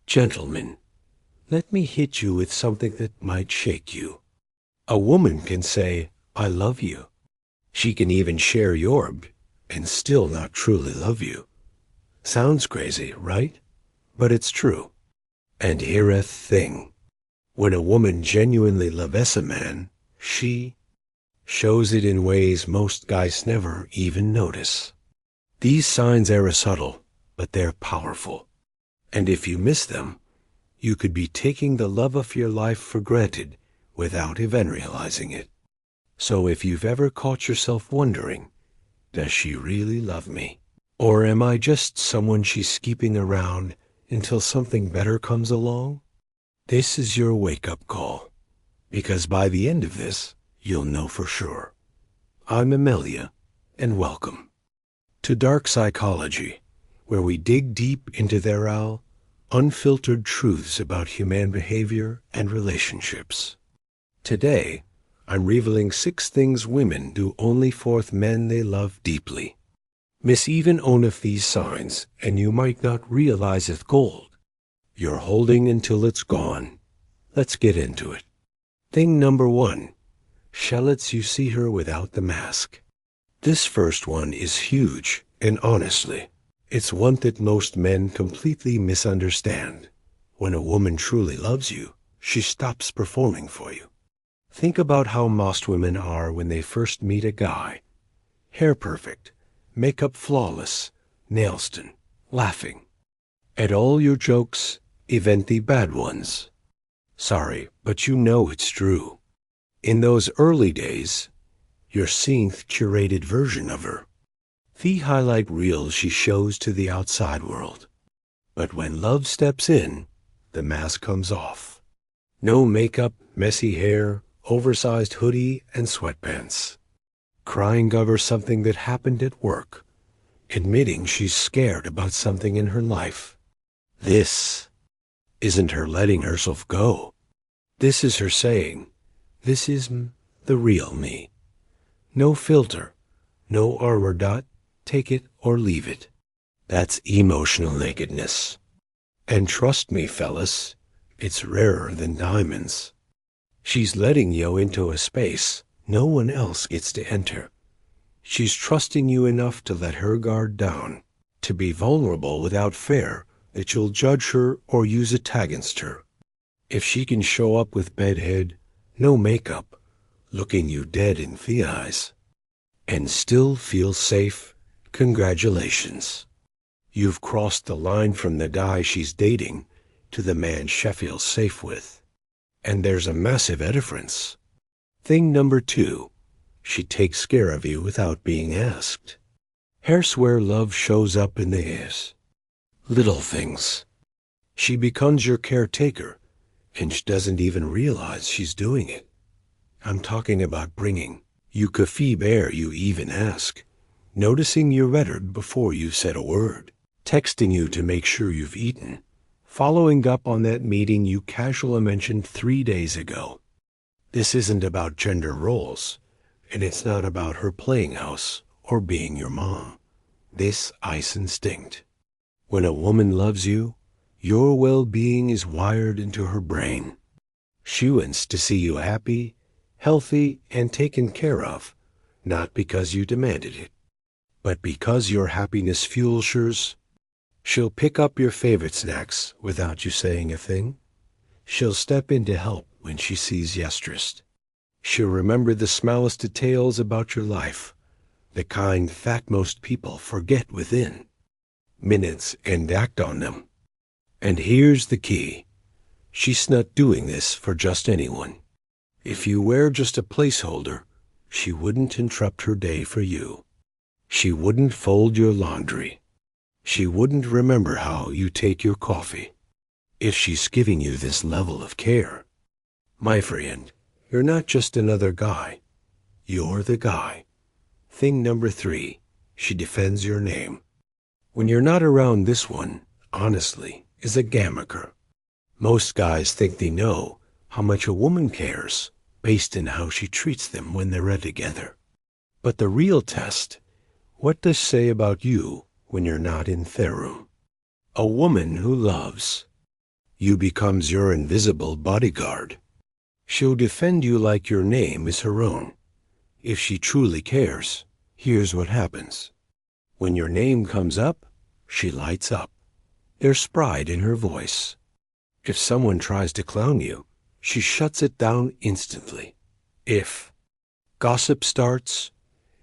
Gentlemen, let me hit you with something that might shake you. A woman can say, I love you. She can even share your and still not truly love you. Sounds crazy, right? But it's true. And here'th thing. When a woman genuinely loves a man, she shows it in ways most guys never even notice. These signs are subtle, but they're powerful. And if you miss them, you could be taking the love of your life for granted without even realizing it. So if you've ever caught yourself wondering, does she really love me? Or am I just someone she's keeping around until something better comes along? This is your wake-up call, because by the end of this, you'll know for sure. I'm Amelia, and welcome to Dark Psychology, where we dig deep into their unfiltered truths about human behavior and relationships. Today, I'm revealing 6 things women do only for men they love deeply. Miss even own of these signs, and you might not realize it's gold you're holding until it's gone. Let's get into it. Thing number 1. She lets you see her without the mask. This first one is huge, and honestly, it's one that most men completely misunderstand. When a woman truly loves you, she stops performing for you. Think about how most women are when they first meet a guy. Hair perfect, makeup flawless, nails done, laughing at all your jokes, even the bad ones. Sorry, but you know it's true. In those early days, you're seeing the curated version of her, the highlight reel she shows to the outside world. But when love steps in, the mask comes off. No makeup, messy hair, oversized hoodie, and sweatpants. Crying over something that happened at work. Admitting she's scared about something in her life. This isn't her letting herself go. This is her saying, this is the real me. No filter, no armor. Take it or leave it. That's emotional nakedness. And trust me, fellas, it's rarer than diamonds. She's letting you into a space no one else gets to enter. She's trusting you enough to let her guard down, to be vulnerable without fear that you'll judge her or use it against her. If she can show up with bedhead, no makeup, looking you dead in the eyes, and still feel safe, congratulations. You've crossed the line from the guy she's dating to the man she feels safe with. And there's a massive difference. Thing number 2. She takes care of you without being asked. Here's where love shows up in the ears. Little things. She becomes your caretaker, and she doesn't even realize she's doing it. I'm talking about bringing you coffee bear you even ask, noticing you read it before you said a word, texting you to make sure you've eaten, following up on that meeting you casually mentioned 3 days ago. This isn't about gender roles, and it's not about her playing house or being your mom. This is instinct. When a woman loves you, your well-being is wired into her brain. She wants to see you happy, healthy, and taken care of, not because you demanded it, but because your happiness fuels hers. She'll pick up your favorite snacks without you saying a thing. She'll step in to help when she sees yestrist. She'll remember the smallest details about your life, the kind that most people forget within minutes and act on them. And here's the key. She's not doing this for just anyone. If you were just a placeholder, she wouldn't interrupt her day for you. She wouldn't fold your laundry. She wouldn't remember how you take your coffee. If she's giving you this level of care, my friend, you're not just another guy. You're the guy. Thing number 3, she defends your name. When you're not around, this one, honestly, is a gamaker. Most guys think they know how much a woman cares based on how she treats them when they're together. But the real test, what does say about you when you're not in their room? A woman who loves You becomes your invisible bodyguard. She'll defend you like your name is her own. If she truly cares, here's what happens. When your name comes up, she lights up. There's pride in her voice. If someone tries to clown you, she shuts it down instantly. If gossip starts,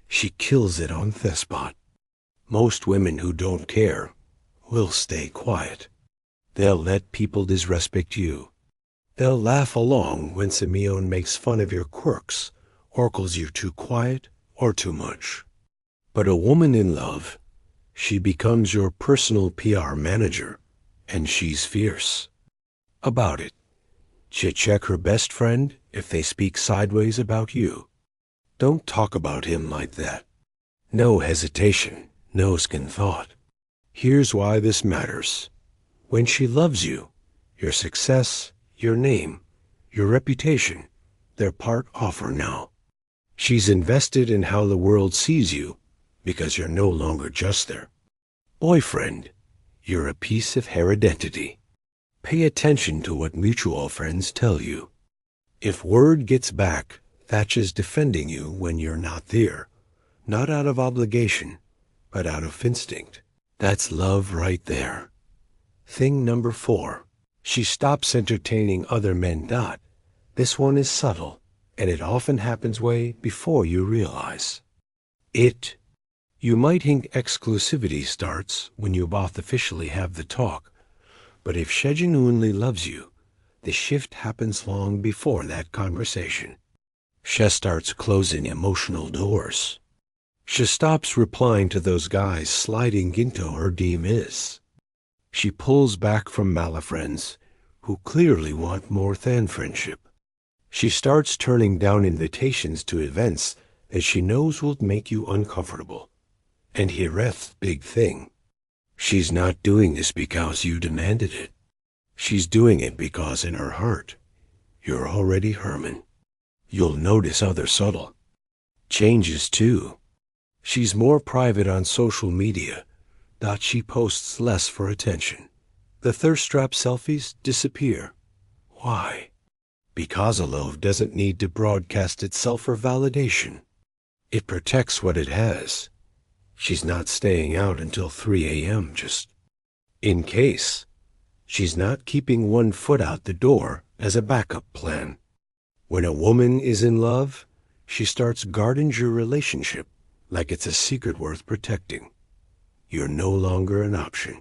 she kills it on the spot. Most women who don't care will stay quiet. They'll let people disrespect you. They'll laugh along when Simeon makes fun of your quirks or calls you too quiet or too much. But a woman in love, she becomes your personal PR manager, and she's fierce about it. She'll check her best friend if they speak sideways about you. Don't talk about him like that. No hesitation, no second thought. Here's why this matters. When she loves you, your success, your name, your reputation, they're part of her now. She's invested in how the world sees you because you're no longer just their boyfriend. You're a piece of her identity. Pay attention to what mutual friends tell you. If word gets back, Thatch is defending you when you're not there, not out of obligation, but out of instinct. That's love right there. Thing number 4. She stops entertaining other men. This one is subtle, and it often happens way before you realize it. You might think exclusivity starts when you both officially have the talk, but if she genuinely loves you, the shift happens long before that conversation. She starts closing emotional doors. She stops replying to those guys sliding into her DMs. She pulls back from malafriends who clearly want more than friendship. She starts turning down invitations to events that she knows will make you uncomfortable. And here's big thing. She's not doing this because you demanded it. She's doing it because in her heart, you're already Herman. You'll notice other subtle changes too. She's more private on social media. She posts less for attention. The thirst trap selfies disappear. Why? Because a love doesn't need to broadcast itself for validation. It protects what it has. She's not staying out until 3 a.m. just in case. She's not keeping one foot out the door as a backup plan. When a woman is in love, she starts guarding your relationship like it's a secret worth protecting. You're no longer an option.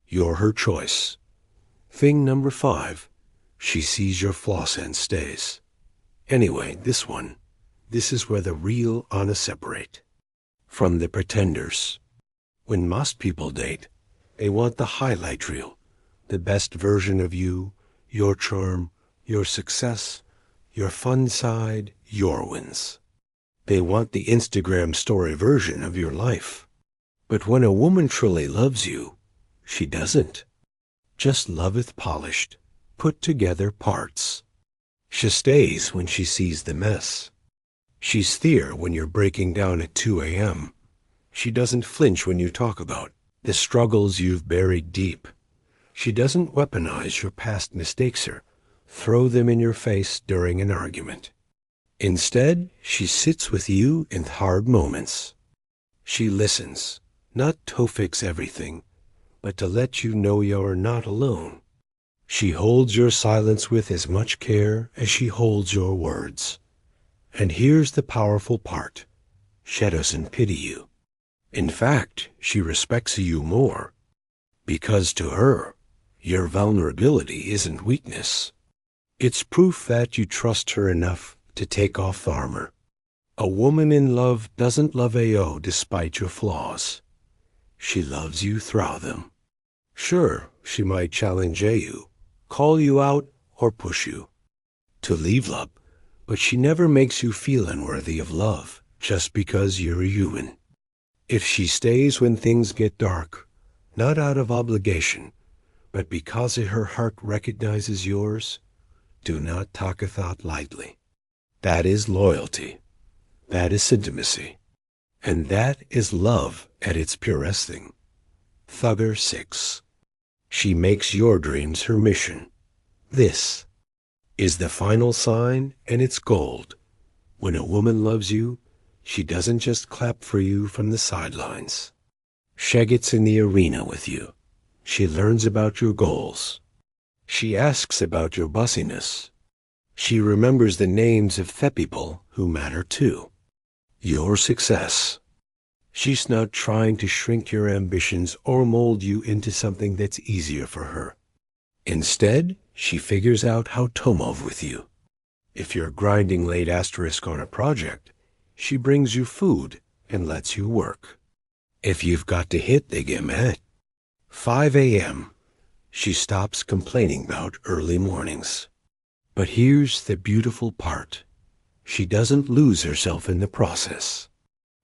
You're her choice. Thing number 5. She sees your flaws and stays. Anyway, this is where the real honest separate from the pretenders. When most people date, they want the highlight reel, the best version of you, your charm, your success, your fun side, your wins. They want the Instagram story version of your life. But when a woman truly loves you, she doesn't just loveth polished, put together parts. She stays when she sees the mess. She's there when you're breaking down at 2 a.m. She doesn't flinch when you talk about the struggles you've buried deep. She doesn't weaponize your past mistakes or throw them in your face during an argument. Instead, she sits with you in hard moments. She listens, not to fix everything, but to let you know you're not alone. She holds your silence with as much care as she holds your words. And here's the powerful part. She doesn't pity you. In fact, she respects you more. Because to her, your vulnerability isn't weakness. It's proof that you trust her enough to take off the armor. A woman in love doesn't love AO despite your flaws. She loves you through them. Sure, she might challenge you, call you out, or push you to leave love, but she never makes you feel unworthy of love just because you're a human. If she stays when things get dark, not out of obligation, but because her heart recognizes yours, do not take a thought lightly. That is loyalty. That is intimacy. And that is love at its purest thing. Thugger 6. She makes your dreams her mission. This is the final sign, and it's gold. When a woman loves you, she doesn't just clap for you from the sidelines. She gets in the arena with you. She learns about your goals. She asks about your bossiness. She remembers the names of the people who matter too. Your success. She's not trying to shrink your ambitions or mold you into something that's easier for her. Instead, she figures out how to move with you. If you're grinding late asterisk on a project, she brings you food and lets you work. If you've got to hit the gym at 5 a.m., she stops complaining about early mornings. But here's the beautiful part. She doesn't lose herself in the process.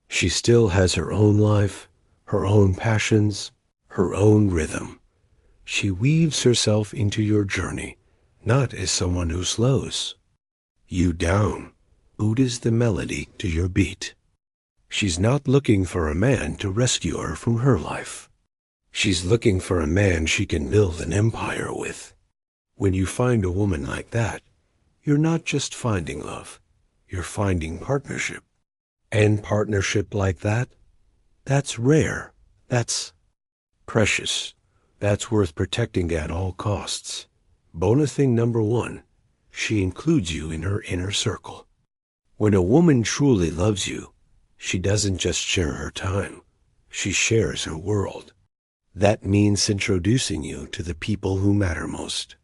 She still has her own life, her own passions, her own rhythm. She weaves herself into your journey, not as someone who slows you down. Oud is the melody to your beat. She's not looking for a man to rescue her from her life. She's looking for a man she can build an empire with. When you find a woman like that, you're not just finding love, you're finding partnership. And partnership like that, that's rare, that's precious, that's worth protecting at all costs. Bonus thing number 1, she includes you in her inner circle. When a woman truly loves you, she doesn't just share her time, she shares her world. That means introducing you to the people who matter most.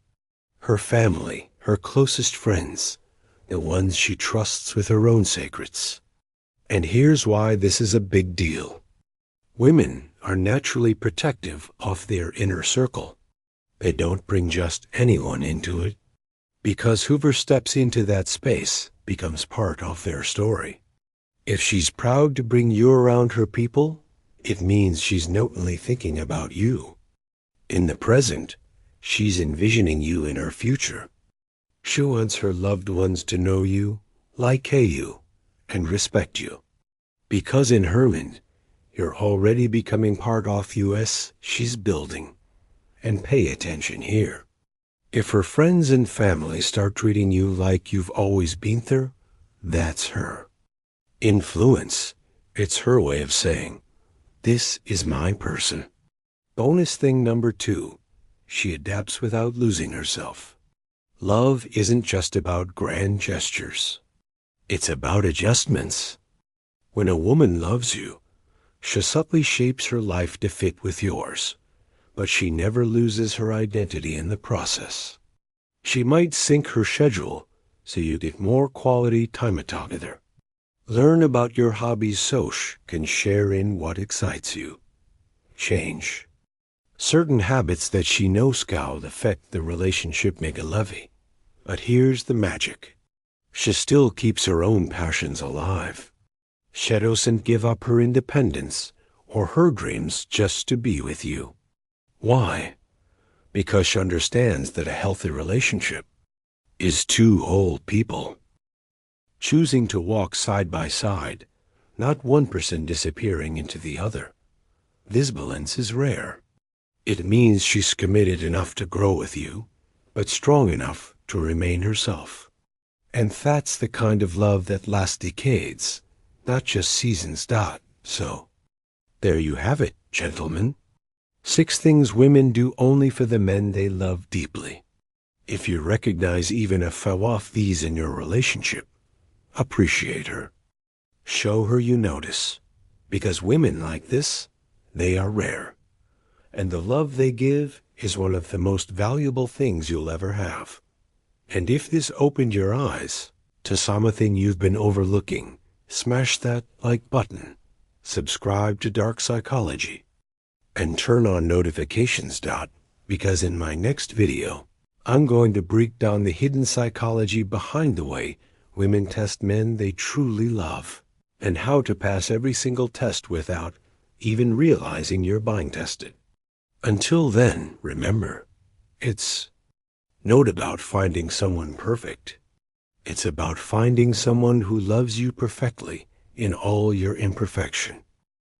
Her family, her closest friends, the ones she trusts with her own secrets. And here's why this is a big deal. Women are naturally protective of their inner circle. They don't bring just anyone into it, because whoever steps into that space becomes part of their story. If she's proud to bring you around her people, it means she's not only thinking about you. In the present, she's envisioning you in her future. She wants her loved ones to know you, like you, and respect you. Because in her mind, you're already becoming part of us she's building. And pay attention here. If her friends and family start treating you like you've always been there, that's her. Influence, it's her way of saying, this is my person. Bonus thing number 2, she adapts without losing herself. Love isn't just about grand gestures. It's about adjustments. When a woman loves you, she subtly shapes her life to fit with yours, but she never loses her identity in the process. She might sync her schedule so you get more quality time together. Learn about your hobbies so she can share in what excites you. Change. Certain habits that she knows will affect the relationship make a levy. But here's the magic. She still keeps her own passions alive. She doesn't give up her independence or her dreams just to be with you. Why? Because she understands that a healthy relationship is two whole people choosing to walk side by side, not one person disappearing into the other. This balance is rare. It means she's committed enough to grow with you, but strong enough to remain herself. And that's the kind of love that lasts decades, not just seasons. So, there you have it, gentlemen. 6 things women do only for the men they love deeply. If you recognize even a few of these in your relationship, appreciate her. Show her you notice, because women like this, they are rare. And the love they give is one of the most valuable things you'll ever have. And if this opened your eyes to something you've been overlooking, smash that like button, subscribe to Dark Psychology, and turn on notifications. Because in my next video, I'm going to break down the hidden psychology behind the way women test men they truly love, and how to pass every single test without even realizing you're being tested. Until then, remember, it's not about finding someone perfect. It's about finding someone who loves you perfectly in all your imperfection.